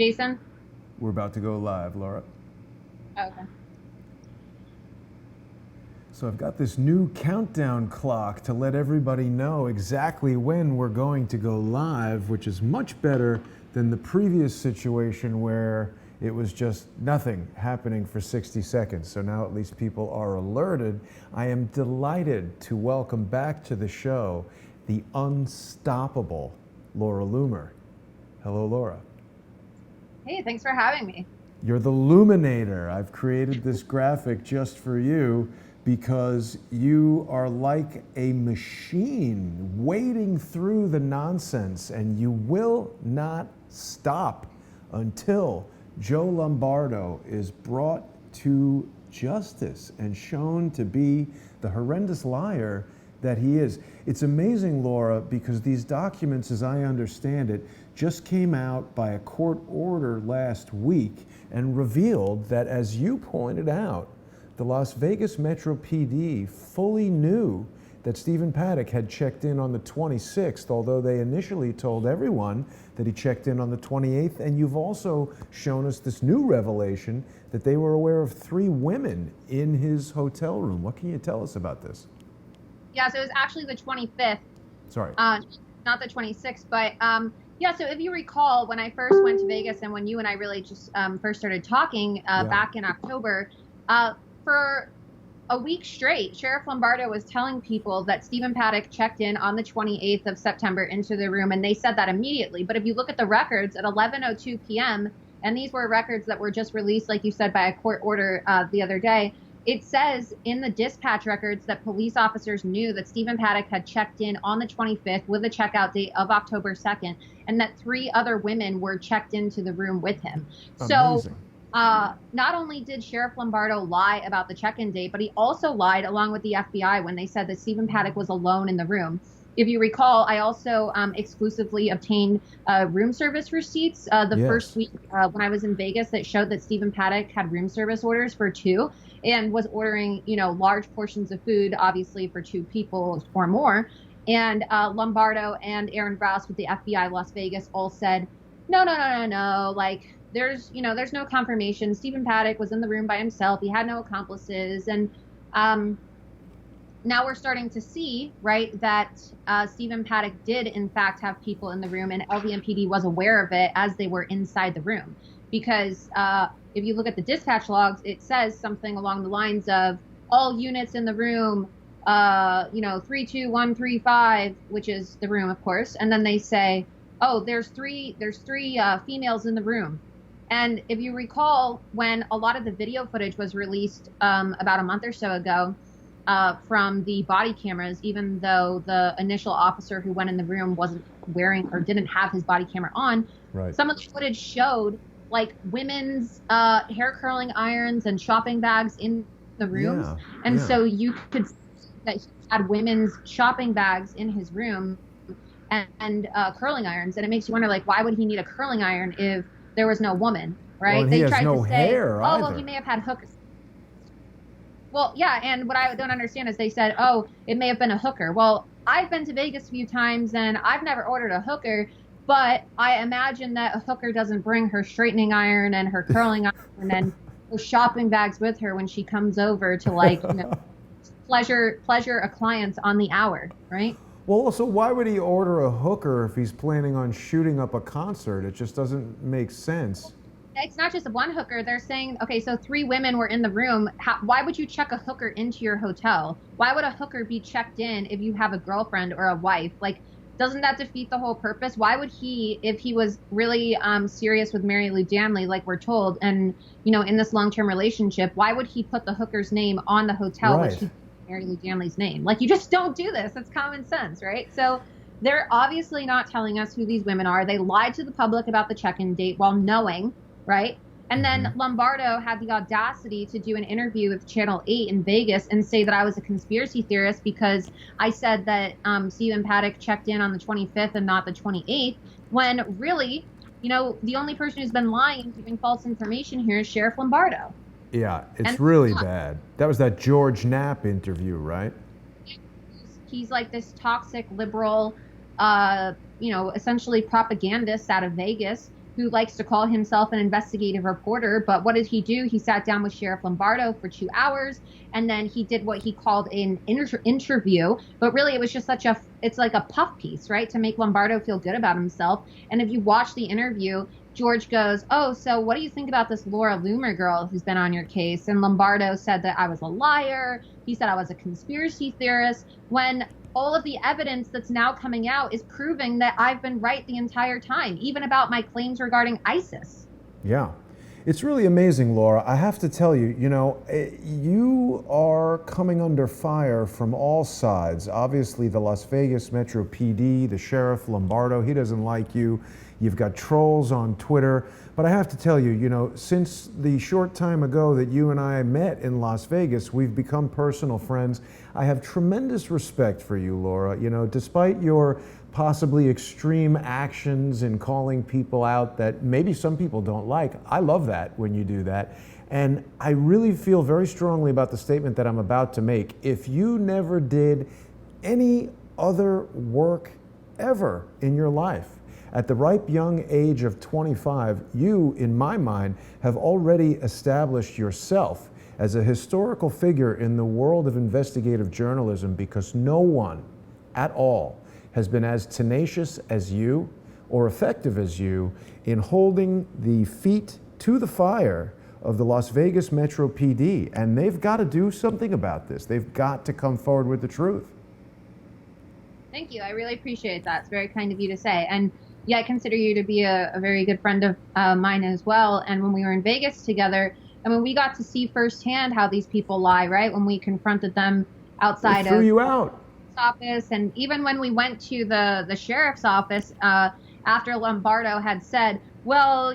Jason? We're about to go live, Laura. Okay. So I've got this new countdown clock to let everybody know exactly when we're going to go live, which is much better than the previous situation where it was just nothing happening for 60 seconds. So now at least people are alerted. I am delighted to welcome back to the show the unstoppable Laura Loomer. Hello, Laura. Hey, thanks for having me. You're the Loominator. I've created this graphic just for you because you are like a machine wading through the nonsense, and you will not stop until Joe Lombardo is brought to justice and shown to be the horrendous liar that he is. It's amazing, Laura, because these documents, as I understand it, just came out by a court order last week and revealed that, as you pointed out, the Las Vegas Metro PD fully knew that Stephen Paddock had checked in on the 26th, although they initially told everyone that he checked in on the 28th. And you've also shown us this new revelation that they were aware of 3 women in his hotel room. What can you tell us about this? Yeah, so it was actually the 25th. Sorry. Not the 26th, but yeah, so if you recall, when I first went to Vegas and when you and I really just first started talking back in October, for a week straight, Sheriff Lombardo was telling people that Stephen Paddock checked in on the 28th of September into the room, and they said that immediately. But if you look at the records at 11:02 p.m., and these were records that were just released, like you said, by a court order the other day, it says in the dispatch records that police officers knew that Stephen Paddock had checked in on the 25th with a checkout date of October 2nd, and that 3 other women were checked into the room with him. Amazing. So not only did Sheriff Lombardo lie about the check-in date, but he also lied along with the FBI when they said that Stephen Paddock was alone in the room. If you recall, I also exclusively obtained room service receipts first week when I was in Vegas that showed that Stephen Paddock had room service orders for 2 and was ordering, large portions of food, obviously for 2 people or more. And Lombardo and Aaron Brous with the FBI Las Vegas all said, no. Like, there's no confirmation. Stephen Paddock was in the room by himself. He had no accomplices. And now we're starting to see, right, that Stephen Paddock did, in fact, have people in the room, and LVMPD was aware of it as they were inside the room. Because if you look at the dispatch logs, it says something along the lines of all units in the room, 32135, which is the room, of course. And then they say, oh, there's three females in the room. And if you recall, when a lot of the video footage was released about a month or so ago from the body cameras, even though the initial officer who went in the room wasn't wearing or didn't have his body camera on, right, some of the footage showed like women's hair curling irons and shopping bags in the rooms. So you could see that he had women's shopping bags in his room and curling irons. And it makes you wonder, like, why would he need a curling iron if there was no woman, right? Well, they he tried has no to say, hair oh, well, either. he may have had hookers. Well, yeah, and what I don't understand is they said, oh, it may have been a hooker. Well, I've been to Vegas a few times, and I've never ordered a hooker, but I imagine that a hooker doesn't bring her straightening iron and her curling iron and her shopping bags with her when she comes over to, like, pleasure a client on the hour, right? Well, so why would he order a hooker if he's planning on shooting up a concert? It just doesn't make sense. It's not just one hooker. They're saying, okay, so 3 women were in the room. Why would you check a hooker into your hotel? Why would a hooker be checked in if you have a girlfriend or a wife? Like, doesn't that defeat the whole purpose? Why would he, if he was really serious with Mary Lou Danley, like we're told, and, in this long-term relationship, why would he put the hooker's name on the hotel, right, which he Mary Lou Danley's name? Like, you just don't do this. It's common sense, right? So they're obviously not telling us who these women are. They lied to the public about the check-in date while knowing, right? And then Lombardo had the audacity to do an interview with Channel 8 in Vegas and say that I was a conspiracy theorist because I said that Stephen Paddock checked in on the 25th and not the 28th, when really, the only person who's been lying and giving false information here is Sheriff Lombardo. Yeah, it's really bad. That was that George Knapp interview, right? He's like this toxic liberal, essentially propagandist out of Vegas who likes to call himself an investigative reporter. But what did he do? He sat down with Sheriff Lombardo for 2 hours, and then he did what he called an interview. But really, it was just it's like a puff piece, right? To make Lombardo feel good about himself. And if you watch the interview, George goes, "Oh, so what do you think about this Laura Loomer girl who's been on your case?" And Lombardo said that I was a liar. He said I was a conspiracy theorist, when all of the evidence that's now coming out is proving that I've been right the entire time, even about my claims regarding ISIS. Yeah. It's really amazing, Laura. I have to tell you, you are coming under fire from all sides. Obviously, the Las Vegas Metro PD, the Sheriff Lombardo, he doesn't like you. You've got trolls on Twitter. But I have to tell you, since the short time ago that you and I met in Las Vegas, we've become personal friends. I have tremendous respect for you, Laura. Despite your possibly extreme actions in calling people out that maybe some people don't like, I love that when you do that. And I really feel very strongly about the statement that I'm about to make. If you never did any other work ever in your life, at the ripe young age of 25, you, in my mind, have already established yourself as a historical figure in the world of investigative journalism, because no one at all has been as tenacious as you or effective as you in holding the feet to the fire of the Las Vegas Metro PD. And they've got to do something about this. They've got to come forward with the truth. Thank you. I really appreciate that. It's very kind of you to say. And yeah, I consider you to be a very good friend of mine as well. And when we were in Vegas together, we got to see firsthand how these people lie, right? When we confronted them outside they threw you out. Office, and even when we went to the sheriff's office after Lombardo had said, "Well,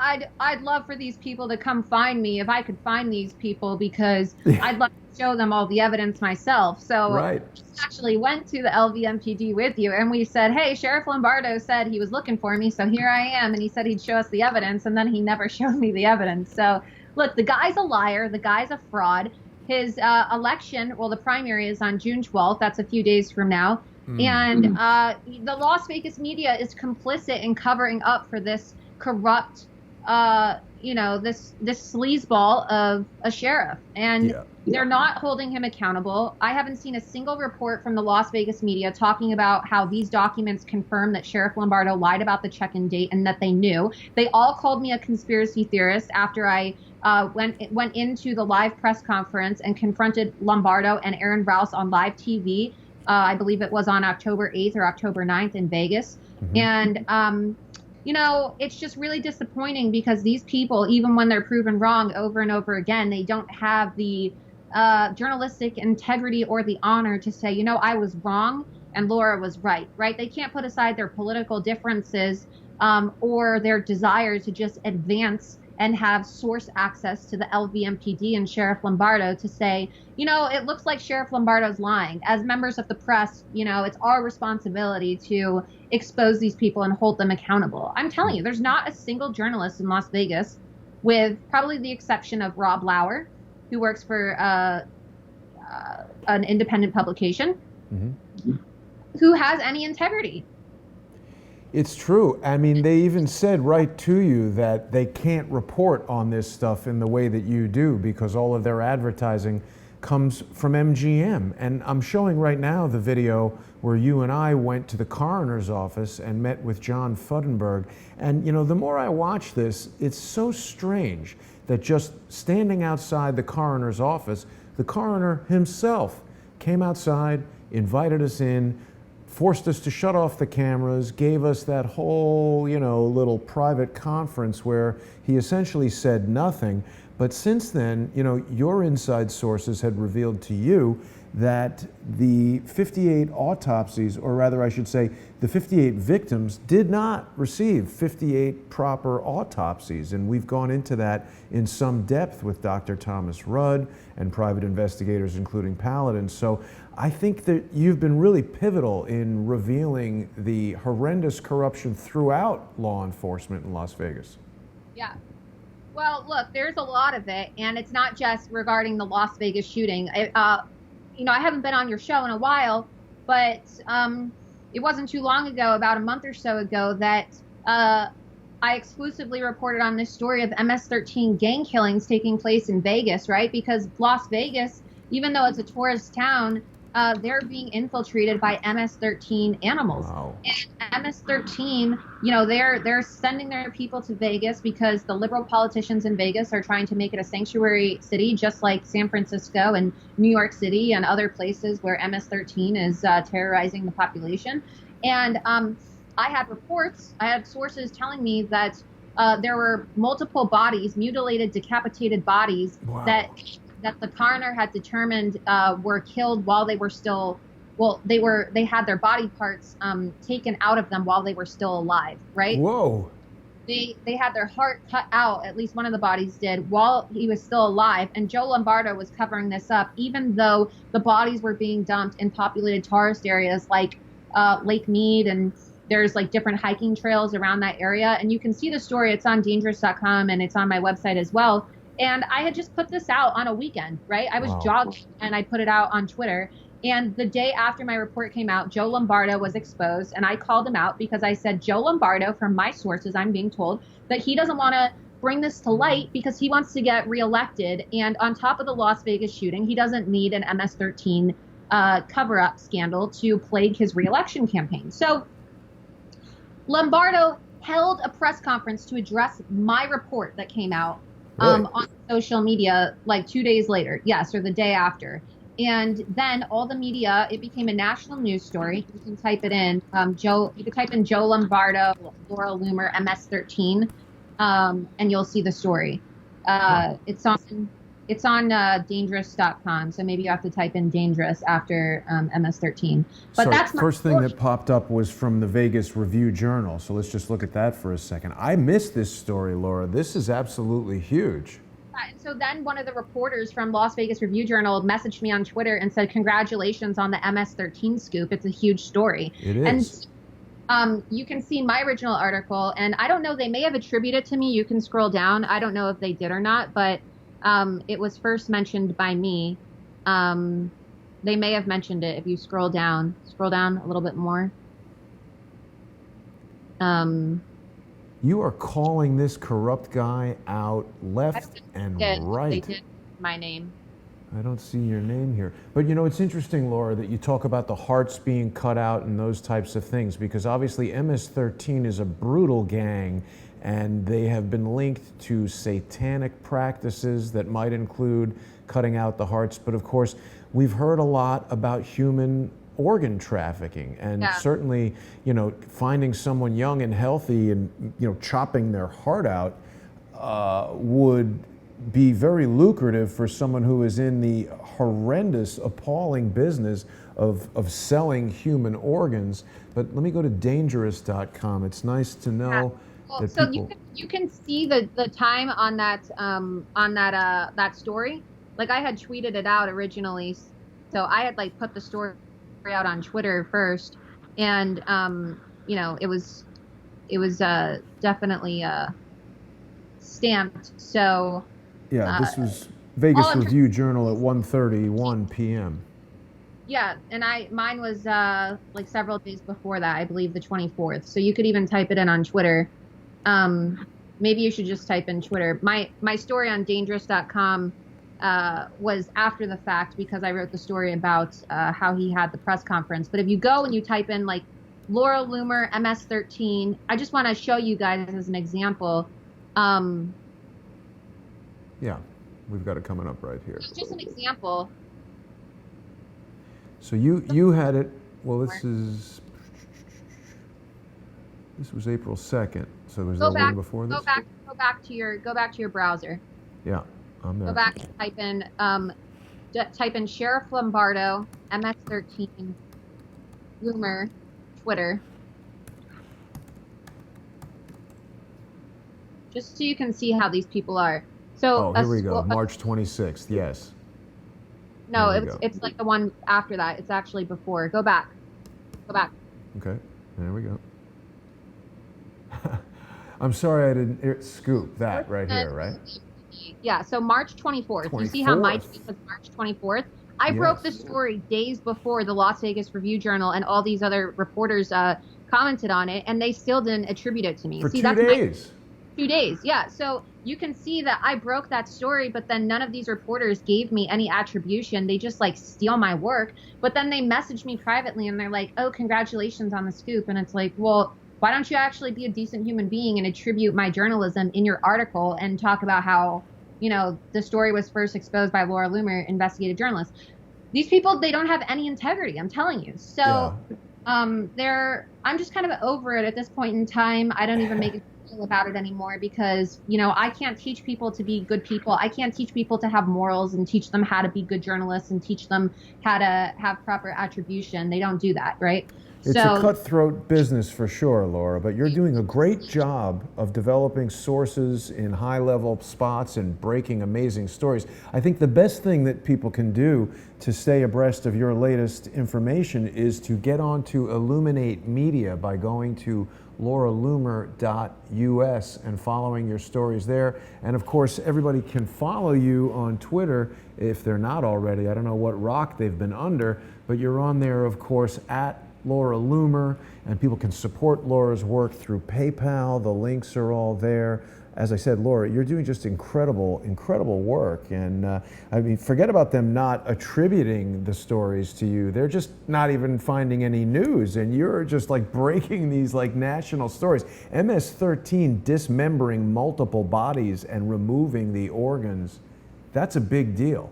I'd love for these people to come find me if I could find these people, because I'd like to show them all the evidence myself." So right. We actually went to the LVMPD with you, and we said, "Hey, Sheriff Lombardo said he was looking for me, so here I am," and he said he'd show us the evidence, and then he never showed me the evidence. So look, the guy's a liar, the guy's a fraud. His election, the primary is on June 12th. That's a few days from now. And the Las Vegas media is complicit in covering up for this corrupt, this sleazeball of a sheriff. And they're not holding him accountable. I haven't seen a single report from the Las Vegas media talking about how these documents confirm that Sheriff Lombardo lied about the check-in date and that they knew. They all called me a conspiracy theorist after I went into the live press conference and confronted Lombardo and Aaron Rouse on live TV. I believe it was on October 8th or October 9th in Vegas. Mm-hmm. And, it's just really disappointing, because these people, even when they're proven wrong over and over again, they don't have the journalistic integrity or the honor to say, I was wrong and Laura was right? They can't put aside their political differences or their desire to just advance and have source access to the LVMPD and Sheriff Lombardo to say, it looks like Sheriff Lombardo's lying. As members of the press, it's our responsibility to expose these people and hold them accountable. I'm telling you, there's not a single journalist in Las Vegas, with probably the exception of Rob Lauer, who works for an independent publication, who has any integrity. It's true. They even said right to you that they can't report on this stuff in the way that you do, because all of their advertising comes from MGM. And I'm showing right now the video where you and I went to the coroner's office and met with John Fuddenberg. And, the more I watch this, it's so strange that just standing outside the coroner's office, the coroner himself came outside, invited us in, forced us to shut off the cameras, gave us that whole, little private conference where he essentially said nothing. But since then, your inside sources had revealed to you that the 58 autopsies, or rather I should say, the 58 victims did not receive 58 proper autopsies. And we've gone into that in some depth with Dr. Thomas Rudd and private investigators, including Paladin. So I think that you've been really pivotal in revealing the horrendous corruption throughout law enforcement in Las Vegas. Yeah. Well, look, there's a lot of it, and it's not just regarding the Las Vegas shooting. I haven't been on your show in a while, but it wasn't too long ago, about a month or so ago, that I exclusively reported on this story of MS-13 gang killings taking place in Vegas, right? Because Las Vegas, even though it's a tourist town, they're being infiltrated by MS-13 animals. Wow. And MS-13, they're sending their people to Vegas because the liberal politicians in Vegas are trying to make it a sanctuary city, just like San Francisco and New York City and other places where MS-13 is terrorizing the population. And I had sources telling me that there were multiple bodies, mutilated, decapitated bodies Wow. that the coroner had determined were killed while they were still, they had their body parts taken out of them while they were still alive, right? Whoa. They had their heart cut out, at least one of the bodies did, while he was still alive. And Joe Lombardo was covering this up, even though the bodies were being dumped in populated tourist areas like Lake Mead, and there's like different hiking trails around that area. And you can see the story. It's on dangerous.com and it's on my website as well. And I had just put this out on a weekend, right? I was jogging and I put it out on Twitter. And the day after my report came out, Joe Lombardo was exposed. And I called him out because I said, Joe Lombardo, from my sources, I'm being told that he doesn't want to bring this to light because he wants to get reelected. And on top of the Las Vegas shooting, he doesn't need an MS-13 cover-up scandal to plague his reelection campaign. So Lombardo held a press conference to address my report that came out on social media like 2 days later. Yes, or the day after. And then all the media, it became a national news story. You can type it in. You can type in Joe Lombardo, Laura Loomer, MS-13, and you'll see the story. It's on dangerous.com, so maybe you have to type in dangerous after MS-13. But so that's first thing that popped up was from the Vegas Review-Journal, so let's just look at that for a second. I missed this story, Laura. This is absolutely huge. And so then one of the reporters from Las Vegas Review-Journal messaged me on Twitter and said, congratulations on the MS-13 scoop. It's a huge story. It is. And you can see my original article, and I don't know, they may have attributed it to me. You can scroll down. I don't know if they did or not, but it was first mentioned by me. They may have mentioned it if you scroll down a little bit more. You are calling this corrupt guy out left and right. They did my name. I don't see your name here. But you know, it's interesting, Laura, that you talk about the hearts being cut out and those types of things, because obviously MS-13 is a brutal gang, and they have been linked to satanic practices that might include cutting out the hearts. But of course, we've heard a lot about human organ trafficking, and certainly, finding someone young and healthy and, chopping their heart out would be very lucrative for someone who is in the horrendous, appalling business of selling human organs. But let me go to dangerous.com. It's nice to know. Well, so you can see the time on that story. Like, I had tweeted it out originally, so I had put the story out on Twitter first, and it was definitely stamped. So yeah, this was Vegas Review-Journal at 1:31 p.m. Yeah, and mine was several days before that, I believe the 24th. So you could even type it in on Twitter. Maybe you should just type in Twitter. My story on dangerous.com was after the fact, because I wrote the story about how he had the press conference. But if you go and you type in Laura Loomer, MS-13, I just want to show you guys as an example. Yeah, we've got it coming up right here. Just an example. So you had it. Well, this was April 2nd. So was there one before this? Go back to your browser. Yeah, I'm there. Go back and type in Sheriff Lombardo, MS-13, Loomer, Twitter. Just so you can see how these people are. So here we go. March 26th. Yes. No, it's like the one after that. It's actually before. Go back. Okay. There we go. I'm sorry I didn't scoop that right here, right? Yeah, so March 24th. You see how my tweet was March 24th? I broke the story days before the Las Vegas Review-Journal and all these other reporters commented on it, and they still didn't attribute it to me. For See, 2 days. 2 days, yeah. So you can see that I broke that story, but then none of these reporters gave me any attribution. They just like steal my work. But then they message me privately and they're like, oh, congratulations on the scoop. And it's like, well, why don't you actually be a decent human being and attribute my journalism in your article and talk about how, you know, the story was first exposed by Laura Loomer, investigative journalist. These people, they don't have any integrity, I'm telling you. So I'm just kind of over it at this point in time. I don't even make a deal about it anymore because, you know, I can't teach people to be good people. I can't teach people to have morals and teach them how to be good journalists and teach them how to have proper attribution. They don't do that, right? It's a cutthroat business for sure, Laura, but you're doing a great job of developing sources in high-level spots and breaking amazing stories. I think the best thing that people can do to stay abreast of your latest information is to get onto Illuminate Media by going to lauraloomer.us and following your stories there. And of course, everybody can follow you on Twitter if they're not already. I don't know what rock they've been under, but you're on there, of course, at Laura Loomer, and people can support Laura's work through PayPal. The links are all there. As I said, Laura, you're doing just incredible work. And I mean, forget about them not attributing the stories to you. They're just not even finding any news. And you're just like breaking these like national stories. MS-13 dismembering multiple bodies and removing the organs. That's a big deal.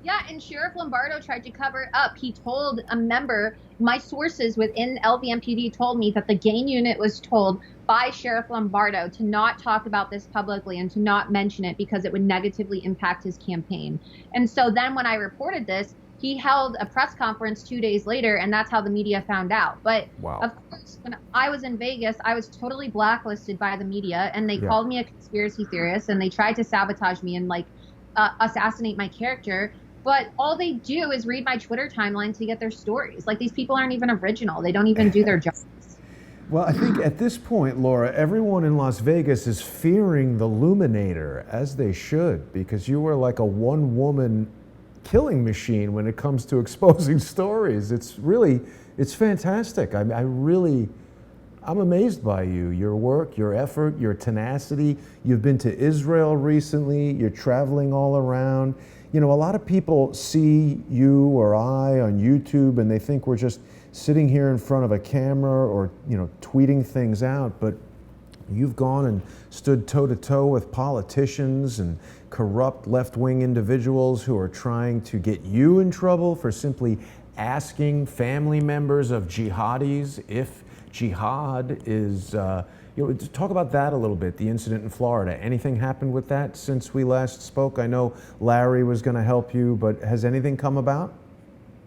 Yeah, and Sheriff Lombardo tried to cover it up. He told a member, my sources within LVMPD told me that the gain unit was told by Sheriff Lombardo to not talk about this publicly and to not mention it because it would negatively impact his campaign. And so then when I reported this, he held a press conference 2 days later, and that's how the media found out. But of course, when I was in Vegas, I was totally blacklisted by the media, and they called me a conspiracy theorist, and they tried to sabotage me and like assassinate my character. But all they do is read my Twitter timeline to get their stories. Like, these people aren't even original. They don't even do their jobs. Well, I think at this point, Laura, everyone in Las Vegas is fearing the Loominator, as they should, because you were like a one-woman killing machine when it comes to exposing stories. It's fantastic. I'm amazed by you, your work, your effort, your tenacity. You've been to Israel recently. You're traveling all around. You know, a lot of people see you or I on YouTube and they think we're just sitting here in front of a camera or, you know, tweeting things out, but you've gone and stood toe-to-toe with politicians and corrupt left-wing individuals who are trying to get you in trouble for simply asking family members of jihadis if jihad is, talk about that a little bit, the incident in Florida. Anything happened with that since we last spoke? I know Larry was going to help you, but has anything come about?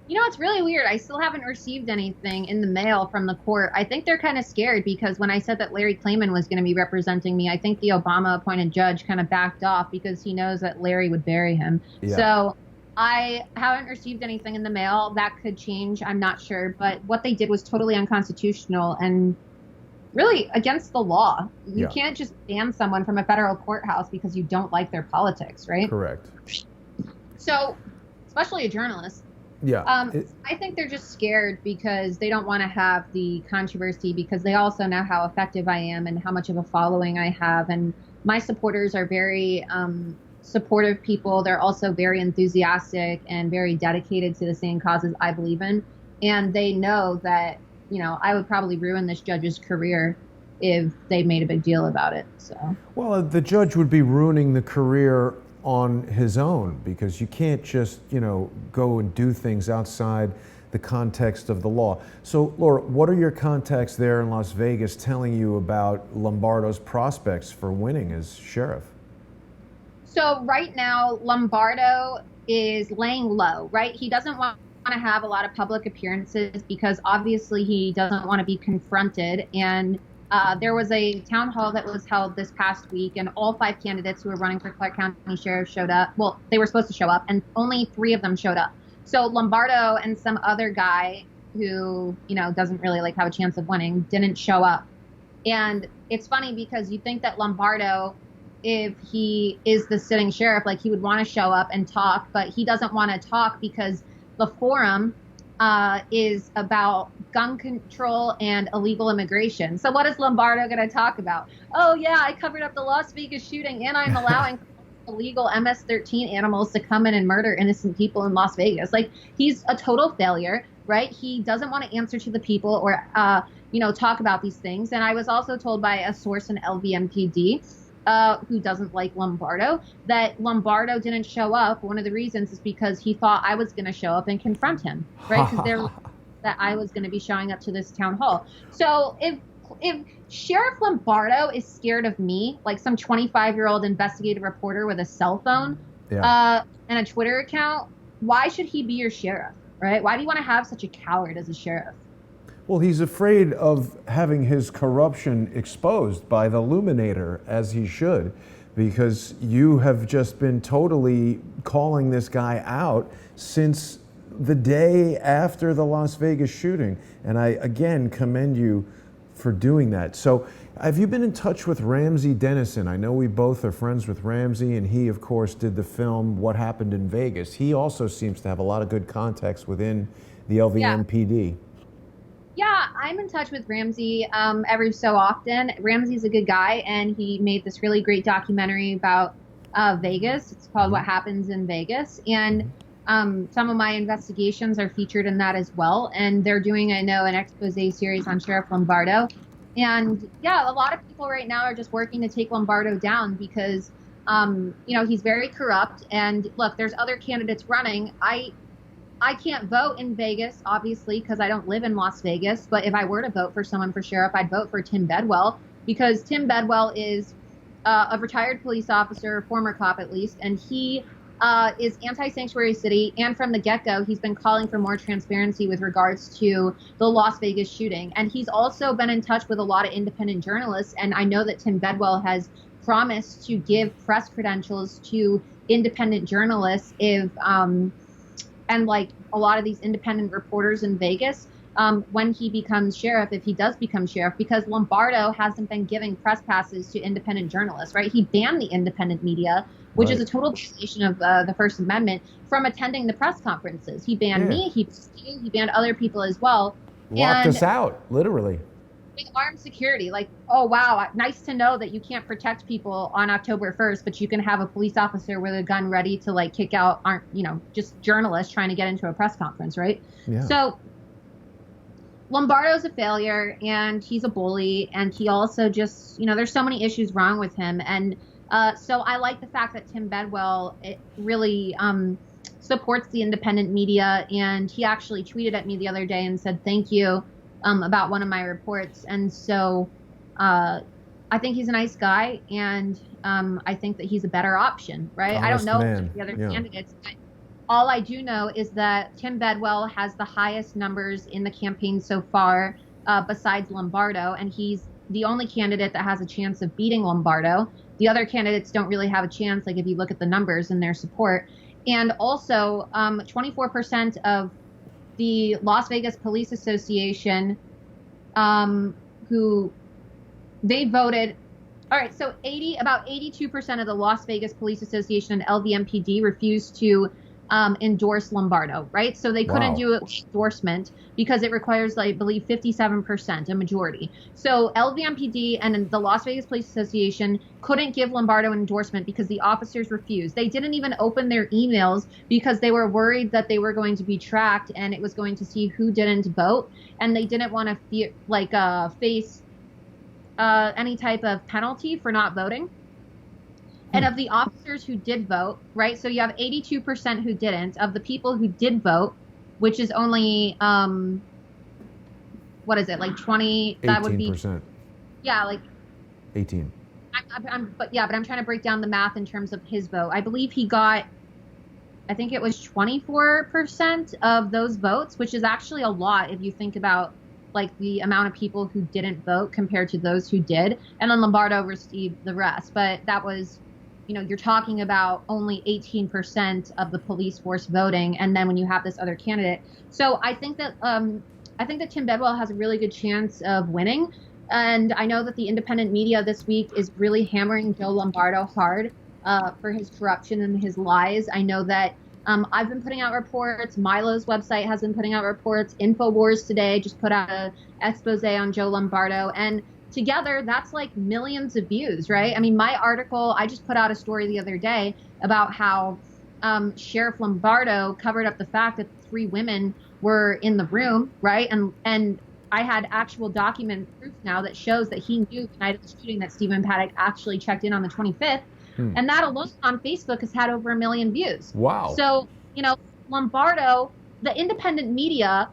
You know, it's really weird. I still haven't received anything in the mail from the court. I think they're kind of scared because when I said that Larry Klayman was going to be representing me, I think the Obama-appointed judge kind of backed off because he knows that Larry would bury him. Yeah. So I haven't received anything in the mail. That could change. I'm not sure. But what they did was totally unconstitutional and really against the law. You can't just ban someone from a federal courthouse because you don't like their politics, right? Correct. So, especially a journalist. Yeah. I think they're just scared because they don't want to have the controversy because they also know how effective I am and how much of a following I have. And my supporters are very supportive people. They're also very enthusiastic and very dedicated to the same causes I believe in. And they know that, you know, I would probably ruin this judge's career if they made a big deal about it. So. Well, the judge would be ruining the career on his own because you can't just, you know, go and do things outside the context of the law. So, Laura, what are your contacts there in Las Vegas telling you about Lombardo's prospects for winning as sheriff? So right now, Lombardo is laying low, right? He doesn't want to have a lot of public appearances because obviously he doesn't want to be confronted. And there was a town hall that was held this past week, and all 5 candidates who were running for Clark County Sheriff showed up. Well, they were supposed to show up, and only 3 of them showed up. So Lombardo and some other guy who, you know, doesn't really like have a chance of winning didn't show up. And it's funny because you think that Lombardo, if he is the sitting sheriff, like he would want to show up and talk, but he doesn't want to talk because the forum is about gun control and illegal immigration. So what is Lombardo going to talk about? Oh yeah, I covered up the Las Vegas shooting and I'm allowing illegal MS-13 animals to come in and murder innocent people in Las Vegas. Like, he's a total failure, right? He doesn't want to answer to the people or, talk about these things. And I was also told by a source in LVMPD who doesn't like Lombardo, that Lombardo didn't show up. One of the reasons is because he thought I was going to show up and confront him, right? Because that I was going to be showing up to this town hall. So if Sheriff Lombardo is scared of me, like some 25-year-old investigative reporter with a cell phone and a Twitter account, why should he be your sheriff, right? Why do you want to have such a coward as a sheriff? Well, he's afraid of having his corruption exposed by the Loominator, as he should, because you have just been totally calling this guy out since the day after the Las Vegas shooting. And I, again, commend you for doing that. So have you been in touch with Ramsey Dennison? I know we both are friends with Ramsey, and he, of course, did the film What Happened in Vegas. He also seems to have a lot of good contacts within the LVMPD. Yeah, I'm in touch with Ramsey every so often. Ramsey's a good guy, and he made this really great documentary about Vegas. It's called What Happens in Vegas. And some of my investigations are featured in that as well. And they're doing, I know, an expose series on Sheriff Lombardo. And yeah, a lot of people right now are just working to take Lombardo down because, he's very corrupt. And look, there's other candidates running. I can't vote in Vegas, obviously, because I don't live in Las Vegas. But if I were to vote for someone for sheriff, I'd vote for Tim Bedwell, because Tim Bedwell is a retired police officer, former cop at least, and he is anti-sanctuary city. And from the get-go, he's been calling for more transparency with regards to the Las Vegas shooting. And he's also been in touch with a lot of independent journalists. And I know that Tim Bedwell has promised to give press credentials to independent journalists if and like a lot of these independent reporters in Vegas, when he becomes sheriff, if he does become sheriff, because Lombardo hasn't been giving press passes to independent journalists, right? He banned the independent media, which is a total violation of the First Amendment, from attending the press conferences. He banned me, he banned other people as well. Locked us out, literally. With armed security, like, oh wow, nice to know that you can't protect people on October 1st, but you can have a police officer with a gun ready to like kick out, just journalists trying to get into a press conference, right? Yeah. So Lombardo's a failure, and he's a bully, and he also just, there's so many issues wrong with him, and so I like the fact that Tim Bedwell really supports the independent media, and he actually tweeted at me the other day and said thank you. About one of my reports. And so I think he's a nice guy, and I think that he's a better option, right? I don't know the other candidates, but all I do know is that Tim Bedwell has the highest numbers in the campaign so far, besides Lombardo, and he's the only candidate that has a chance of beating Lombardo. The other candidates don't really have a chance, like if you look at the numbers and their support. And also 24% of the Las Vegas Police Association, who they voted. All right, so about 82% of the Las Vegas Police Association and LVMPD refused to endorse Lombardo, right? So they couldn't do an endorsement because it requires, I believe, 57%, a majority. So LVMPD and the Las Vegas Police Association couldn't give Lombardo an endorsement because the officers refused. They didn't even open their emails because they were worried that they were going to be tracked and it was going to see who didn't vote, and they didn't want to face any type of penalty for not voting. And of the officers who did vote, right, so you have 82% who didn't. Of the people who did vote, which is only, what is it, like 20? 18%. That would be, yeah, like 18. But I'm trying to break down the math in terms of his vote. I believe he got, I think it was 24% of those votes, which is actually a lot if you think about like the amount of people who didn't vote compared to those who did. And then Lombardo received the rest. But that was, you're talking about only 18% of the police force voting, and then when you have this other candidate. So I think that Tim Bedwell has a really good chance of winning. And I know that the independent media this week is really hammering Joe Lombardo hard for his corruption and his lies. I know that I've been putting out reports. Milo's website has been putting out reports. InfoWars today just put out an expose on Joe Lombardo. And together, that's like millions of views, right? I mean, my article, I just put out a story the other day about how Sheriff Lombardo covered up the fact that 3 women were in the room, right? And I had actual document proof now that shows that he knew the night of the shooting that Stephen Paddock actually checked in on the 25th. And that alone on Facebook has had over 1 million views. Wow. So, Lombardo, the independent media,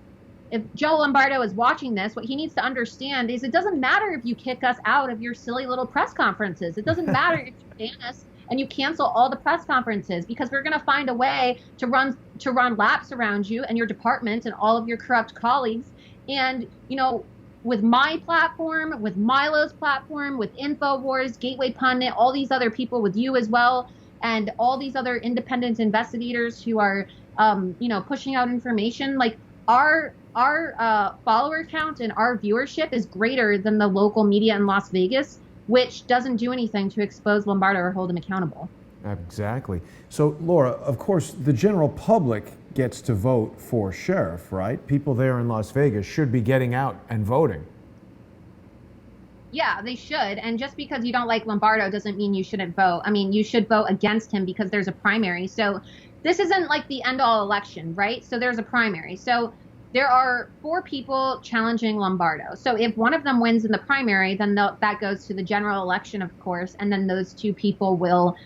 if Joe Lombardo is watching this, what he needs to understand is it doesn't matter if you kick us out of your silly little press conferences. It doesn't matter if you ban us and you cancel all the press conferences, because we're going to find a way to run laps around you and your department and all of your corrupt colleagues. And, with my platform, with Milo's platform, with InfoWars, Gateway Pundit, all these other people, with you as well, and all these other independent investigators who are, pushing out information, like our follower count and our viewership is greater than the local media in Las Vegas, which doesn't do anything to expose Lombardo or hold him accountable. Exactly. So, Laura, of course, the general public gets to vote for sheriff, right? People there in Las Vegas should be getting out and voting. Yeah, they should. And just because you don't like Lombardo doesn't mean you shouldn't vote. I mean, you should vote against him because there's a primary. So this isn't like the end-all election, right? So there's a primary. So there are 4 people challenging Lombardo. So if one of them wins in the primary, then that goes to the general election, of course, and then those 2 people will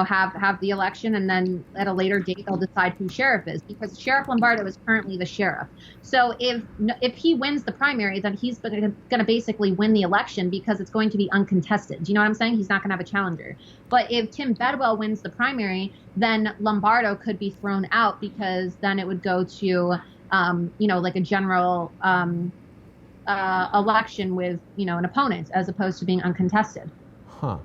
have the election, and then at a later date they'll decide who sheriff is, because Sheriff Lombardo is currently the sheriff. So if he wins the primary, then he's going to basically win the election because it's going to be uncontested. Do you know what I'm saying? He's not going to have a challenger. But if Tim Bedwell wins the primary, then Lombardo could be thrown out, because then it would go to like a general election with an opponent, as opposed to being uncontested. Huh.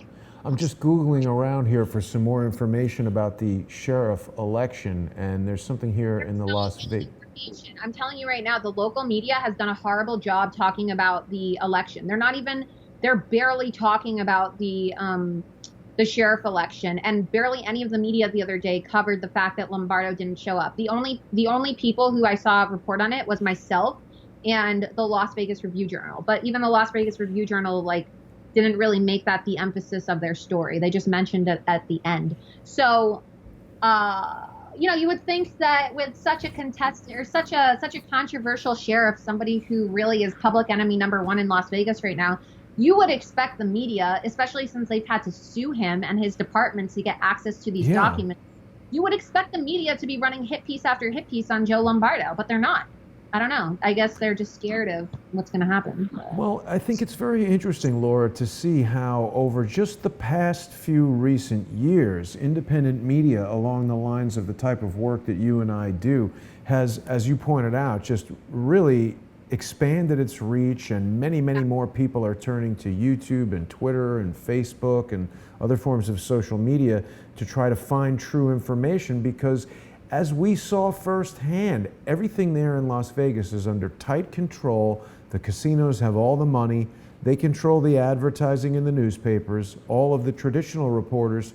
I'm just Googling around here for some more information about the sheriff election, and there's something here in the Las Vegas. I'm telling you right now, the local media has done a horrible job talking about the election. They're barely talking about the sheriff election, and barely any of the media the other day covered the fact that Lombardo didn't show up. The only people who I saw report on it was myself and the Las Vegas Review-Journal. But even the Las Vegas Review-Journal, didn't really make that the emphasis of their story. They just mentioned it at the end. So, you would think that with such a contestant, or such a controversial sheriff, somebody who really is public enemy number 1 in Las Vegas right now, you would expect the media, especially since they've had to sue him and his departments to get access to these documents, you would expect the media to be running hit piece after hit piece on Joe Lombardo, but they're not. I don't know. I guess they're just scared of what's going to happen. Well, I think it's very interesting, Laura, to see how over just the past few recent years, independent media along the lines of the type of work that you and I do has, as you pointed out, just really expanded its reach, and many more people are turning to YouTube and Twitter and Facebook and other forms of social media to try to find true information, because as we saw firsthand, everything there in Las Vegas is under tight control. The casinos have all the money. They control the advertising in the newspapers. All of the traditional reporters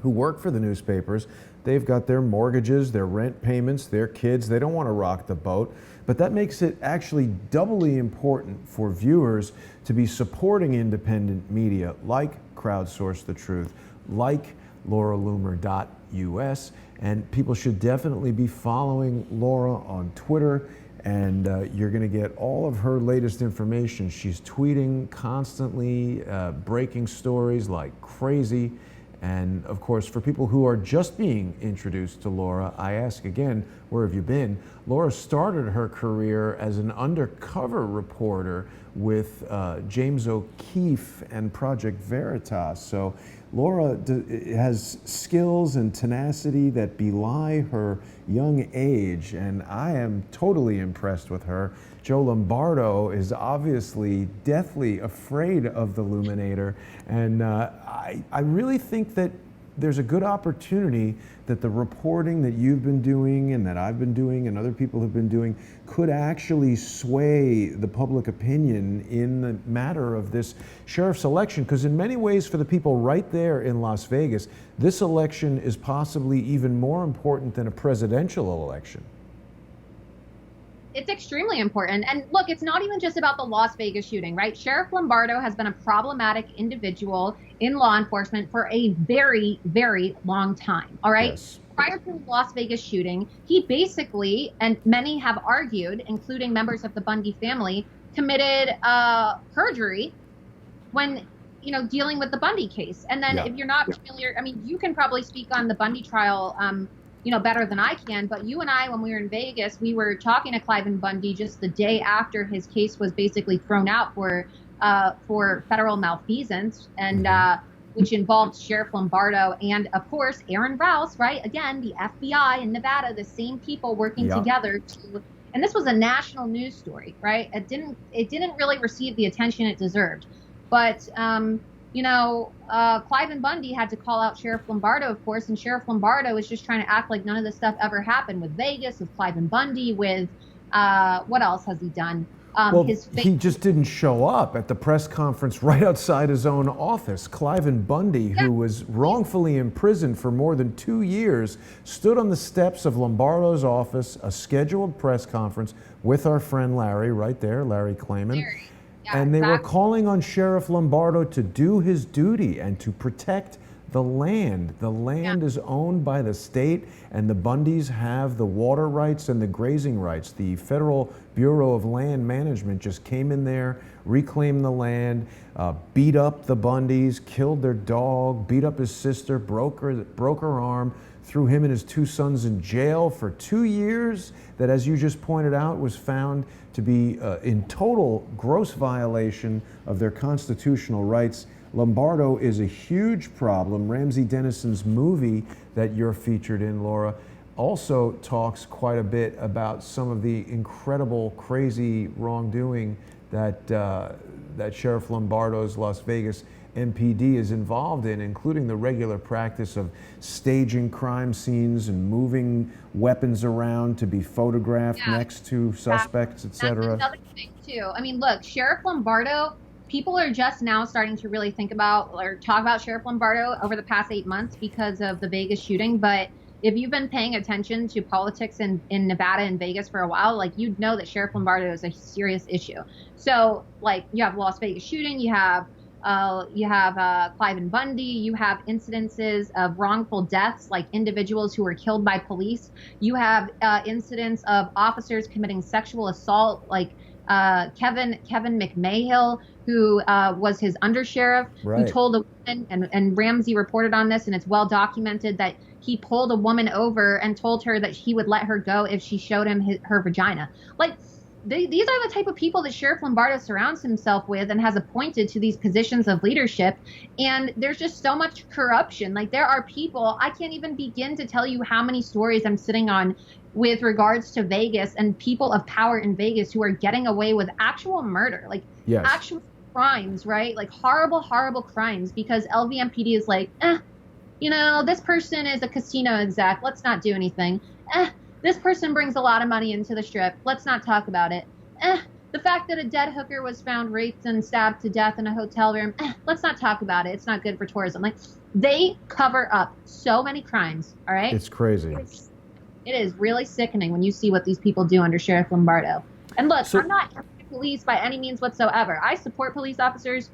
who work for the newspapers, they've got their mortgages, their rent payments, their kids. They don't want to rock the boat. But that makes it actually doubly important for viewers to be supporting independent media like Crowdsource the Truth, like LauraLoomer.us. And people should definitely be following Laura on Twitter, and you're going to get all of her latest information. She's tweeting constantly, breaking stories like crazy. And of course, for people who are just being introduced to Laura, I ask again, where have you been? Laura started her career as an undercover reporter with James O'Keefe and Project Veritas. So Laura has skills and tenacity that belie her young age, and I am totally impressed with her. Joe Lombardo is obviously deathly afraid of the Loominator, and I really think that there's a good opportunity that the reporting that you've been doing and that I've been doing and other people have been doing could actually sway the public opinion in the matter of this sheriff's election. Because in many ways, for the people right there in Las Vegas, this election is possibly even more important than a presidential election. It's extremely important. And look, it's not even just about the Las Vegas shooting, right? Sheriff Lombardo has been a problematic individual in law enforcement for a very, very long time, all right? Yes. Prior to the Las Vegas shooting, he basically, and many have argued, including members of the Bundy family, committed perjury when, you know, dealing with the Bundy case. And then if you're not familiar, I mean, you can probably speak on the Bundy trial you know, better than I can, but you and I, when we were in Vegas, we were talking to Cliven Bundy just the day after his case was basically thrown out for federal malfeasance, and which involved Sheriff Lombardo and, of course, Aaron Rouse, right? Again, the FBI in Nevada, the same people working together to, and this was a national news story, right? It didn't really receive the attention it deserved, but you know, Cliven Bundy had to call out Sheriff Lombardo, of course, and Sheriff Lombardo was just trying to act like none of this stuff ever happened with Vegas, with Cliven Bundy, with what else has he done? Well, he just didn't show up at the press conference right outside his own office. Cliven Bundy, who was wrongfully imprisoned for more than 2 years, stood on the steps of Lombardo's office, a scheduled press conference with our friend Larry, right there, Larry Klayman. And they were calling on Sheriff Lombardo to do his duty and to protect the land. The land is owned by the state, and the Bundys have the water rights and the grazing rights. The Federal Bureau of Land Management just came in there, reclaimed the land, beat up the Bundys, killed their dog, beat up his sister, broke her arm, threw him and his 2 sons in jail for 2 years, that, as you just pointed out, was found to be in total gross violation of their constitutional rights. Lombardo is a huge problem. Ramsey Dennison's movie that you're featured in, Laura, also talks quite a bit about some of the incredible, crazy wrongdoing that that Sheriff Lombardo's Las Vegas MPD is involved in, including the regular practice of staging crime scenes and moving weapons around to be photographed next to suspects, etc. That's another thing too. I mean, look, Sheriff Lombardo, people are just now starting to really think about or talk about Sheriff Lombardo over the past 8 months because of the Vegas shooting. But if you've been paying attention to politics in Nevada and Vegas for a while, like, you'd know that Sheriff Lombardo is a serious issue. So, like, you have Las Vegas shooting, you have Cliven Bundy, you have incidences of wrongful deaths, like individuals who were killed by police. You have incidents of officers committing sexual assault, like Kevin McMahill, who was his undersheriff, who told a woman, and Ramsey reported on this, and it's well documented, that he pulled a woman over and told her that he would let her go if she showed him her vagina. Like, these are the type of people that Sheriff Lombardo surrounds himself with and has appointed to these positions of leadership. And there's just so much corruption. Like, there are people, I can't even begin to tell you how many stories I'm sitting on with regards to Vegas and people of power in Vegas who are getting away with actual murder, like actual crimes, right? Like horrible, horrible crimes, because LVMPD is like, you know, this person is a casino exec. Let's not do anything. This person brings a lot of money into the Strip. Let's not talk about it. The fact that a dead hooker was found raped and stabbed to death in a hotel room. Let's not talk about it. It's not good for tourism. Like, they cover up so many crimes, all right? It's crazy. It is really sickening when you see what these people do under Sheriff Lombardo. And look, I'm not anti-police by any means whatsoever. I support police officers.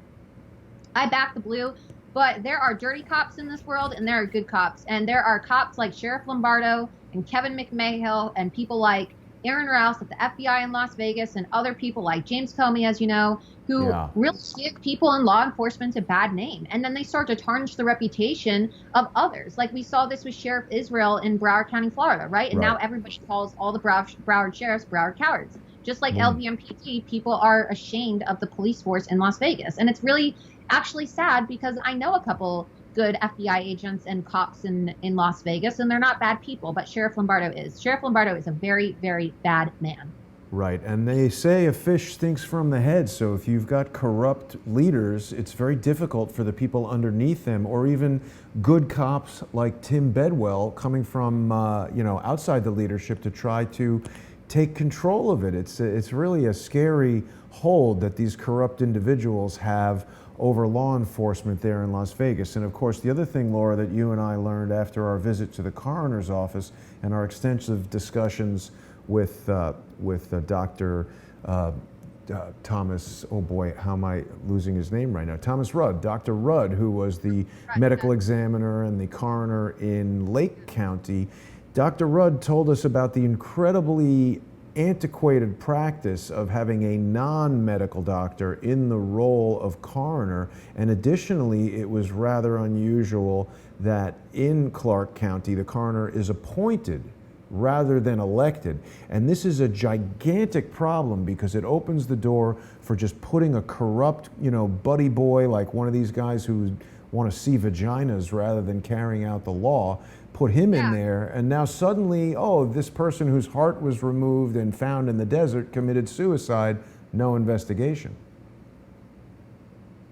I back the blue. But there are dirty cops in this world, and there are good cops. And there are cops like Sheriff Lombardo and Kevin McMahill and people like Aaron Rouse at the FBI in Las Vegas and other people like James Comey, as you know, who really give people in law enforcement a bad name. And then they start to tarnish the reputation of others. Like, we saw this with Sheriff Israel in Broward County, Florida, right? And now everybody calls all the Broward sheriffs Broward cowards. Just like LVMPD, people are ashamed of the police force in Las Vegas. And it's really actually sad, because I know a couple good FBI agents and cops in Las Vegas, and they're not bad people, but Sheriff Lombardo is. Sheriff Lombardo is a very, very bad man. Right, and they say a fish stinks from the head, so if you've got corrupt leaders, it's very difficult for the people underneath them, or even good cops like Tim Bedwell coming from outside the leadership to try to take control of it. It's really a scary hold that these corrupt individuals have over law enforcement there in Las Vegas. And of course, the other thing, Laura, that you and I learned after our visit to the coroner's office and our extensive discussions with Dr. Thomas, oh boy, how am I losing his name right now? Thomas Rudd, Dr. Rudd, who was the medical examiner and the coroner in Lake County. Dr. Rudd told us about the incredibly antiquated practice of having a non-medical doctor in the role of coroner, and additionally, it was rather unusual that in Clark County, the coroner is appointed rather than elected. And this is a gigantic problem because it opens the door for just putting a corrupt, buddy boy like one of these guys who want to see vaginas rather than carrying out the law, put him in there, and now suddenly, this person whose heart was removed and found in the desert committed suicide, no investigation.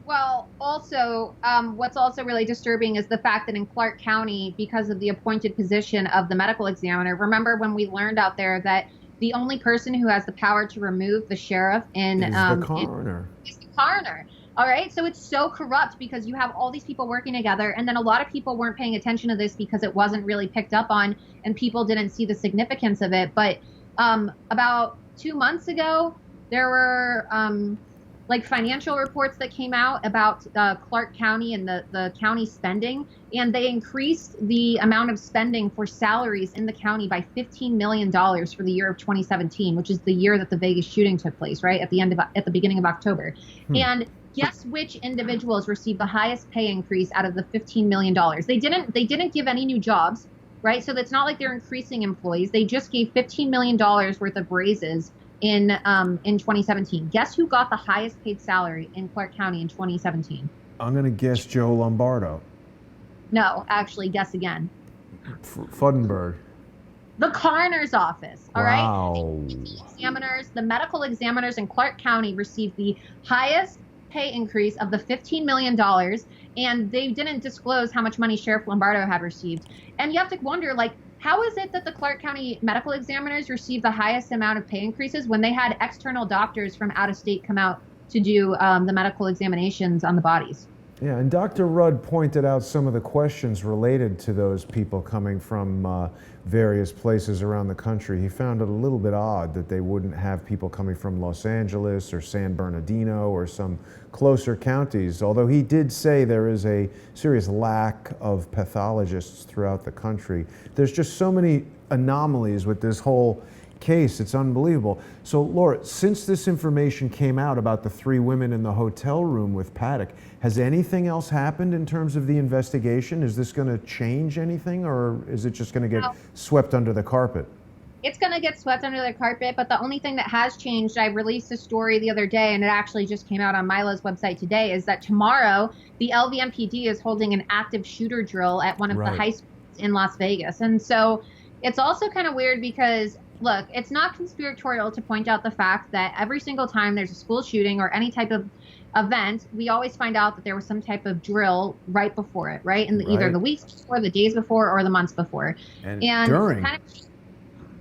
Well, also, what's also really disturbing is the fact that in Clark County, because of the appointed position of the medical examiner, remember when we learned out there that the only person who has the power to remove the sheriff is the coroner. Is the coroner. All right, so it's so corrupt because you have all these people working together, and then a lot of people weren't paying attention to this because it wasn't really picked up on, and people didn't see the significance of it. But about 2 months ago, there were financial reports that came out about Clark County and the county spending, and they increased the amount of spending for salaries in the county by $15 million for the year of 2017, which is the year that the Vegas shooting took place, right at the beginning of October. And guess which individuals received the highest pay increase out of the $15 million? They didn't give any new jobs, right? So it's not like they're increasing employees. They just gave $15 million worth of raises in 2017. Guess who got the highest paid salary in Clark County in 2017? I'm going to guess Joe Lombardo. No, actually, guess again. Fudenberg. The coroner's office, all right? Wow. The medical examiners in Clark County received the highest pay increase of the $15 million, and they didn't disclose how much money Sheriff Lombardo had received. And you have to wonder, how is it that the Clark County medical examiners received the highest amount of pay increases when they had external doctors from out of state come out to do the medical examinations on the bodies? Yeah, and Dr. Rudd pointed out some of the questions related to those people coming from various places around the country. He found it a little bit odd that they wouldn't have people coming from Los Angeles or San Bernardino or some closer counties, although he did say there is a serious lack of pathologists throughout the country. There's just so many anomalies with this whole case. It's unbelievable. So, Laura, since this information came out about the 3 women in the hotel room with Paddock, has anything else happened in terms of the investigation? Is this going to change anything, or is it just going to get swept under the carpet? It's going to get swept under the carpet, but the only thing that has changed, I released a story the other day, and it actually just came out on Milo's website today, is that tomorrow the LVMPD is holding an active shooter drill at one of the high schools in Las Vegas. And so it's also kind of weird because, look, it's not conspiratorial to point out the fact that every single time there's a school shooting or any type of event, we always find out that there was some type of drill right before it, right? And either the weeks before, the days before, or the months before. And during.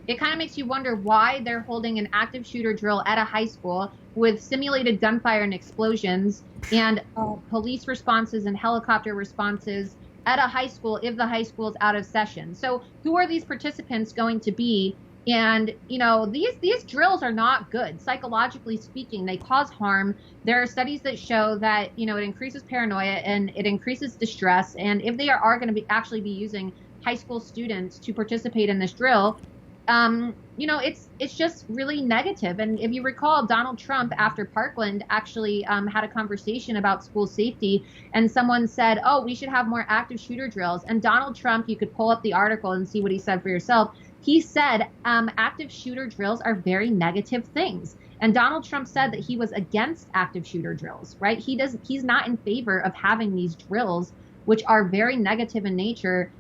It kind of makes you wonder why they're holding an active shooter drill at a high school with simulated gunfire and explosions and police responses and helicopter responses at a high school if the high school is out of session. So who are these participants going to be? And, these drills are not good. Psychologically speaking, they cause harm. There are studies that show that, it increases paranoia and it increases distress. And if they are going to actually be using high school students to participate in this drill, it's just really negative. And if you recall, Donald Trump, after Parkland, actually had a conversation about school safety, and someone said, we should have more active shooter drills. And Donald Trump, you could pull up the article and see what he said for yourself. He said active shooter drills are very negative things. And Donald Trump said that he was against active shooter drills, right? He's not in favor of having these drills, which are very negative in nature.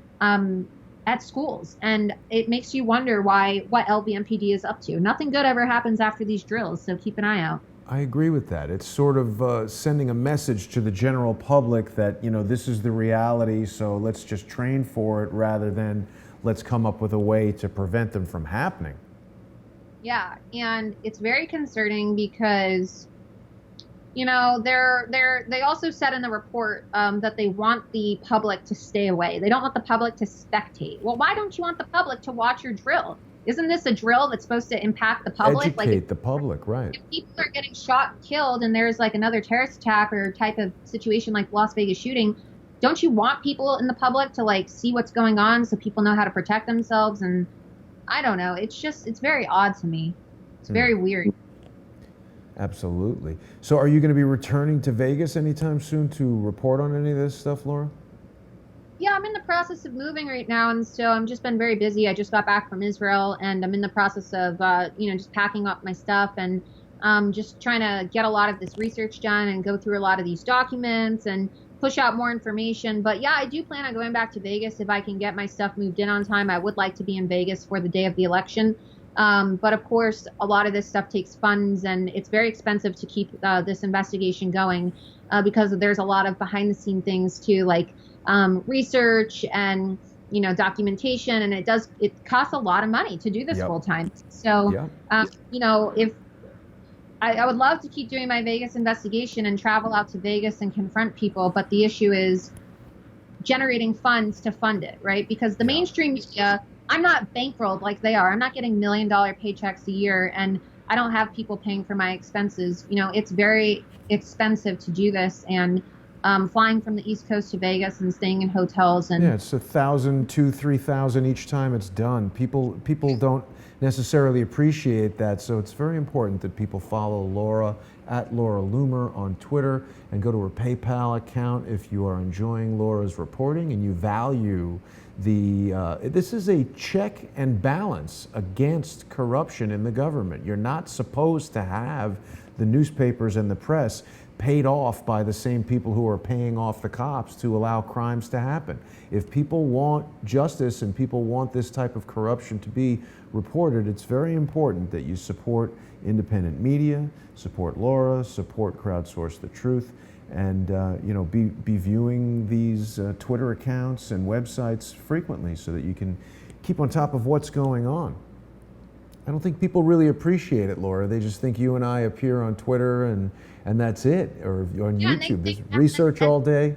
at schools. And it makes you wonder what LVMPD is up to. Nothing good ever happens after these drills, so keep an eye out. I agree with that. It's sort of sending a message to the general public that, this is the reality, so let's just train for it rather than let's come up with a way to prevent them from happening. Yeah, and it's very concerning because, they also said in the report that they want the public to stay away. They don't want the public to spectate. Well, why don't you want the public to watch your drill? Isn't this a drill that's supposed to impact the public? Educate the public, right. If people are getting shot and killed and there's like another terrorist attack or type of situation like Las Vegas shooting, don't you want people in the public to like see what's going on so people know how to protect themselves? And I don't know. It's very odd to me. It's very weird. Absolutely. So are you going to be returning to Vegas anytime soon to report on any of this stuff, Laura? Yeah, I'm in the process of moving right now, and so I've just been very busy. I just got back from Israel, and I'm in the process of, just packing up my stuff and just trying to get a lot of this research done and go through a lot of these documents and push out more information. But yeah, I do plan on going back to Vegas if I can get my stuff moved in on time. I would like to be in Vegas for the day of the election. But of course, a lot of this stuff takes funds, and it's very expensive to keep this investigation going because there's a lot of behind-the-scene things too, like research and documentation, and it costs a lot of money to do this full time. So if I would love to keep doing my Vegas investigation and travel out to Vegas and confront people, but the issue is generating funds to fund it, right? Because the mainstream media, I'm not bankrolled like they are. I'm not getting $1 million paychecks a year, and I don't have people paying for my expenses. It's very expensive to do this, and flying from the East Coast to Vegas and staying in hotels and it's $1,000, $2,000, $3,000 each time it's done. People don't necessarily appreciate that, so it's very important that people follow Laura at Laura Loomer on Twitter and go to her PayPal account if you are enjoying Laura's reporting and you value this is a check and balance against corruption in the government. You're not supposed to have the newspapers and the press paid off by the same people who are paying off the cops to allow crimes to happen. If people want justice and people want this type of corruption to be reported, it's very important that you support independent media, support Laura, support Crowdsource the Truth, and be viewing these Twitter accounts and websites frequently so that you can keep on top of what's going on. I don't think people really appreciate it, Laura. They just think you and I appear on Twitter and that's it, or on YouTube. There's research all day.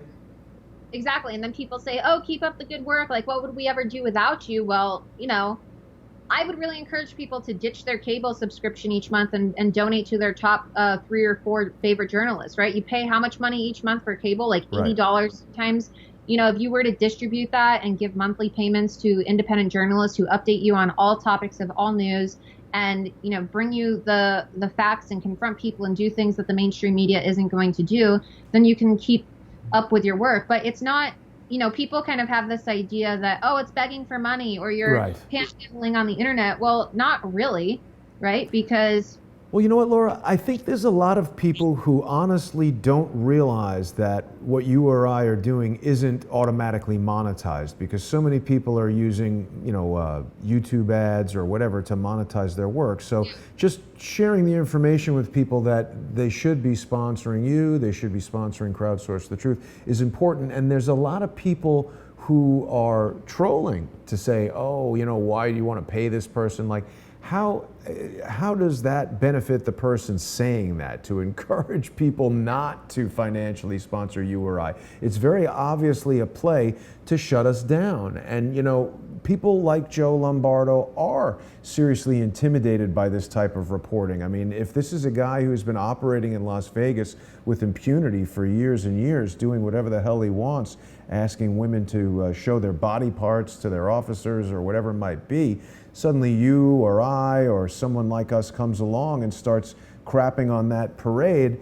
Exactly. And then people say, oh, keep up the good work. Like, what would we ever do without you? Well, I would really encourage people to ditch their cable subscription each month and donate to their top 3 or 4 favorite journalists, right? You pay how much money each month for cable? Like $80 times. If you were to distribute that and give monthly payments to independent journalists who update you on all topics of all news and, bring you the facts and confront people and do things that the mainstream media isn't going to do, then you can keep up with your work. But it's not, people kind of have this idea that, oh, it's begging for money or you're panhandling on the internet. Well, not really, right? Because well, you know what, Laura? I think there's a lot of people who honestly don't realize that what you or I are doing isn't automatically monetized, because so many people are using, YouTube ads or whatever to monetize their work. So just sharing the information with people that they should be sponsoring you, they should be sponsoring Crowdsource the Truth is important. And there's a lot of people who are trolling to say, oh, why do you want to pay this person? Like, how does that benefit the person saying that, to encourage people not to financially sponsor you or I? It's very obviously a play to shut us down. And, people like Joe Lombardo are seriously intimidated by this type of reporting. I mean, if this is a guy who's been operating in Las Vegas with impunity for years and years, doing whatever the hell he wants, asking women to show their body parts to their officers or whatever it might be, suddenly you or I or someone like us comes along and starts crapping on that parade,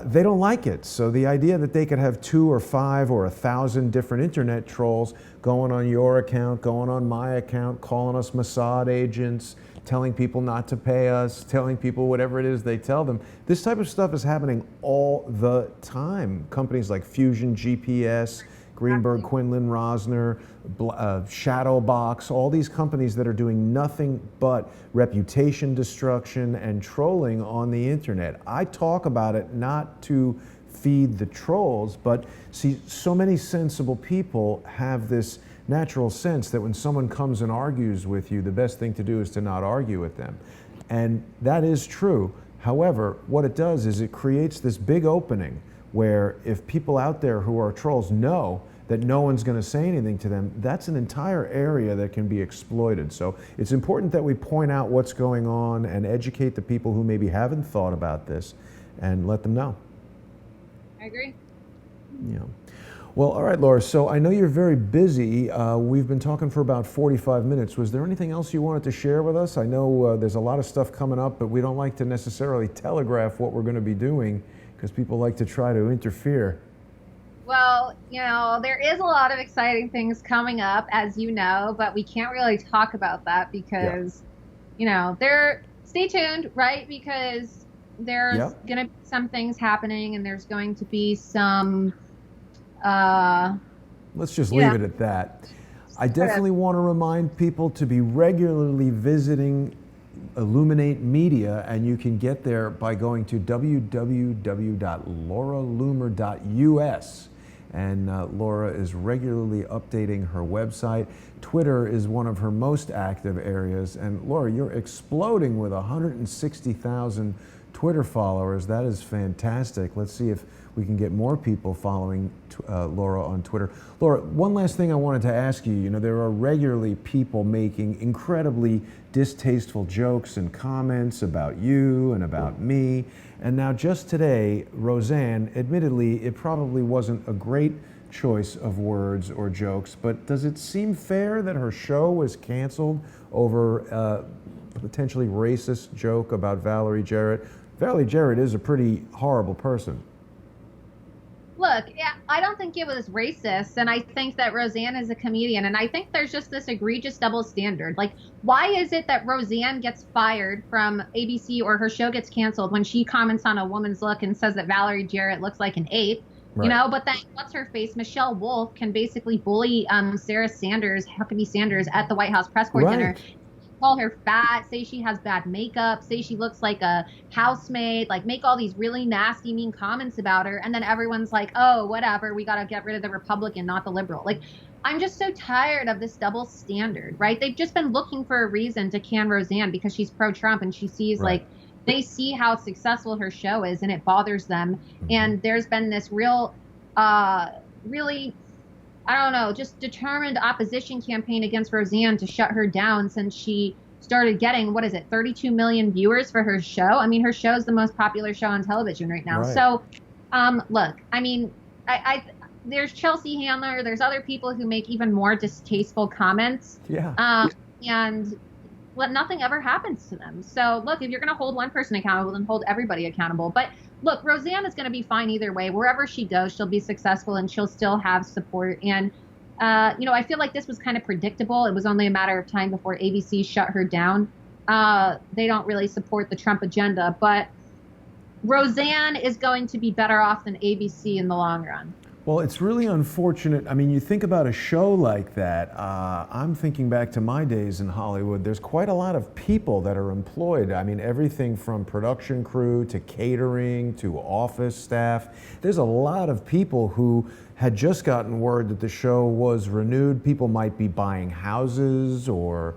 they don't like it. So the idea that they could have 2 or 5 or 1,000 different internet trolls going on your account, going on my account, calling us Mossad agents, telling people not to pay us, telling people whatever it is they tell them. This type of stuff is happening all the time. Companies like Fusion GPS, Greenberg, Exactly. Quinlan, Rosner, Shadowbox, all these companies that are doing nothing but reputation destruction and trolling on the internet. I talk about it not to feed the trolls, but see, so many sensible people have this natural sense that when someone comes and argues with you, the best thing to do is to not argue with them. And that is true. However, what it does is it creates this big opening where if people out there who are trolls know that no one's going to say anything to them, that's an entire area that can be exploited. So it's important that we point out what's going on and educate the people who maybe haven't thought about this and let them know. I agree. Yeah. Well, all right, Laura, so I know you're very busy. We've been talking for about 45 minutes. Was there anything else you wanted to share with us? I know there's a lot of stuff coming up, but we don't like to necessarily telegraph what we're going to be doing because people like to try to interfere. Well, there is a lot of exciting things coming up, as you know, but we can't really talk about that because, stay tuned, right? Because there's going to be some things happening and there's going to be some, let's just leave it at that. I definitely want to remind people to be regularly visiting Illuminate Media, and you can get there by going to www.lauraloomer.us. And Laura is regularly updating her website. Twitter is one of her most active areas. And Laura, you're exploding with 160,000 Twitter followers. That is fantastic. Let's see if we can get more people following Laura on Twitter. Laura, one last thing I wanted to ask you. There are regularly people making incredibly distasteful jokes and comments about you and about me. And now just today, Roseanne, admittedly, it probably wasn't a great choice of words or jokes, but does it seem fair that her show was canceled over a potentially racist joke about Valerie Jarrett? Valerie Jarrett is a pretty horrible person. Look, I don't think it was racist, and I think that Roseanne is a comedian, and I think there's just this egregious double standard. Like, why is it that Roseanne gets fired from ABC or her show gets canceled when she comments on a woman's look and says that Valerie Jarrett looks like an ape? Right. But then what's her face? Michelle Wolf can basically bully Sarah Sanders, Huckabee Sanders, at the White House press corps dinner. Call her fat, say she has bad makeup, say she looks like a housemaid, like make all these really nasty, mean comments about her. And then everyone's like, oh, whatever, we got to get rid of the Republican, not the liberal. Like, I'm just so tired of this double standard, right? They've just been looking for a reason to can Roseanne because she's pro-Trump and she sees they see how successful her show is and it bothers them. Mm-hmm. And there's been this really, I don't know, just determined opposition campaign against Roseanne to shut her down since she started getting, 32 million viewers for her show? I mean, her show is the most popular show on television right now. Right. So, look, I mean, there's Chelsea Handler, there's other people who make even more distasteful comments. Yeah. And nothing ever happens to them. So, look, if you're going to hold one person accountable, then hold everybody accountable. But look, Roseanne is going to be fine either way. Wherever she goes, she'll be successful and she'll still have support. And, I feel like this was kind of predictable. It was only a matter of time before ABC shut her down. They don't really support the Trump agenda, but Roseanne is going to be better off than ABC in the long run. Well, it's really unfortunate. I mean, you think about a show like that. I'm thinking back to my days in Hollywood. There's quite a lot of people that are employed. I mean, everything from production crew to catering to office staff. There's a lot of people who had just gotten word that the show was renewed. People might be buying houses or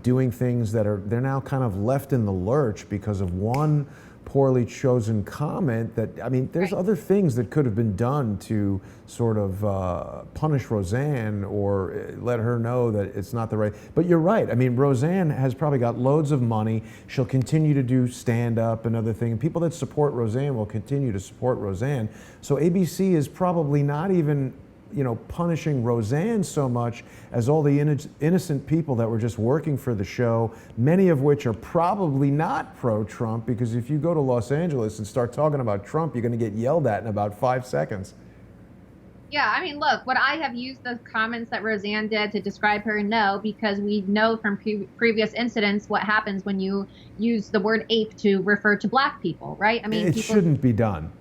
doing things they're now kind of left in the lurch because of one poorly chosen comment. That, I mean, there's other things that could have been done to sort of punish Roseanne or let her know that it's not the right. But you're right. I mean, Roseanne has probably got loads of money. She'll continue to do stand-up and other things. People that support Roseanne will continue to support Roseanne. So ABC is probably not even punishing Roseanne so much as all the innocent people that were just working for the show, many of which are probably not pro-Trump, because if you go to Los Angeles and start talking about Trump, you're going to get yelled at in about 5 seconds. Yeah, I mean, look, would I have used the comments that Roseanne did to describe her? No, because we know from previous incidents what happens when you use the word ape to refer to black people, right? I mean, it shouldn't be done.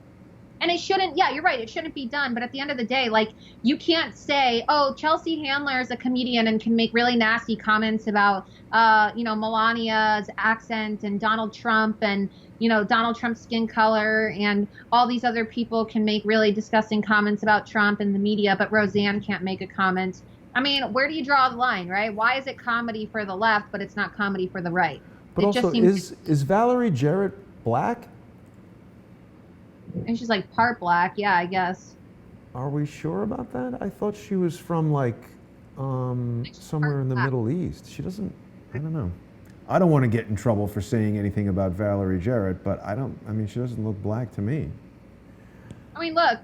And it shouldn't, yeah, you're right. It shouldn't be done. But at the end of the day, like, you can't say, oh, Chelsea Handler is a comedian and can make really nasty comments about, Melania's accent and Donald Trump and, Donald Trump's skin color, and all these other people can make really disgusting comments about Trump in the media, but Roseanne can't make a comment. I mean, where do you draw the line, right? Why is it comedy for the left, but it's not comedy for the right? But It also, just seems, is Valerie Jarrett black? and she's like part black. Yeah, I guess. Are we sure about that? I thought she was from like somewhere in the Middle East. She doesn't, I don't know. I don't want to get in trouble for saying anything about Valerie Jarrett, but I mean, she doesn't look black to me. I mean, look,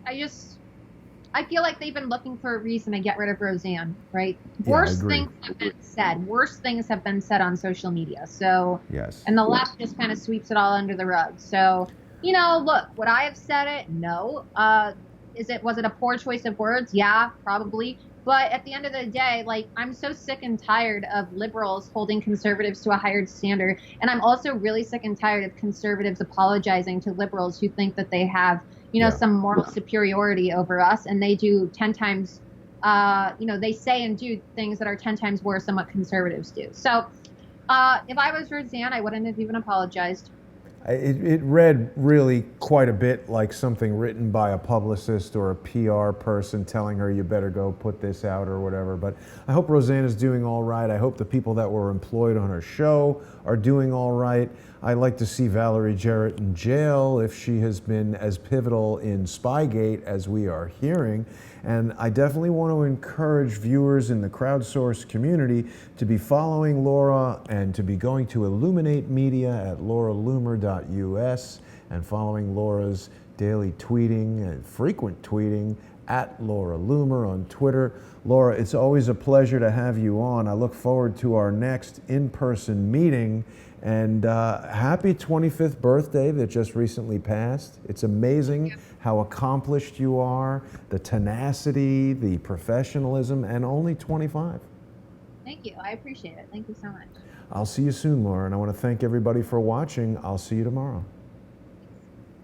I feel like they've been looking for a reason to get rid of Roseanne, right? Yeah, I Worse agree. things have been said. Worse things have been said on social media. So, Yes. and the left just kind of sweeps it all under the rug. So, look, would I have said it? No. Was it a poor choice of words? Yeah, probably. But at the end of the day, like, I'm so sick and tired of liberals holding conservatives to a higher standard. And I'm also really sick and tired of conservatives apologizing to liberals who think that they have, Yeah. some moral superiority over us. And they do 10 times, they say and do things that are 10 times worse than what conservatives do. So if I was Roseanne, I wouldn't have even apologized. It read really quite a bit like something written by a publicist or a PR person telling her you better go put this out or whatever. But I hope Roseanne is doing all right. I hope the people that were employed on her show are doing all right. I'd like to see Valerie Jarrett in jail if she has been as pivotal in Spygate as we are hearing. And I definitely want to encourage viewers in the crowdsourced community to be following Laura and to be going to Illuminate Media at lauraloomer.us and following Laura's daily tweeting and frequent tweeting at Laura Loomer on Twitter. Laura, it's always a pleasure to have you on. I look forward to our next in-person meeting. And happy 25th birthday that just recently passed. It's amazing how accomplished you are, the tenacity, the professionalism, and only 25. Thank you. I appreciate it. Thank you so much. I'll see you soon, Laura, and I want to thank everybody for watching. I'll see you tomorrow.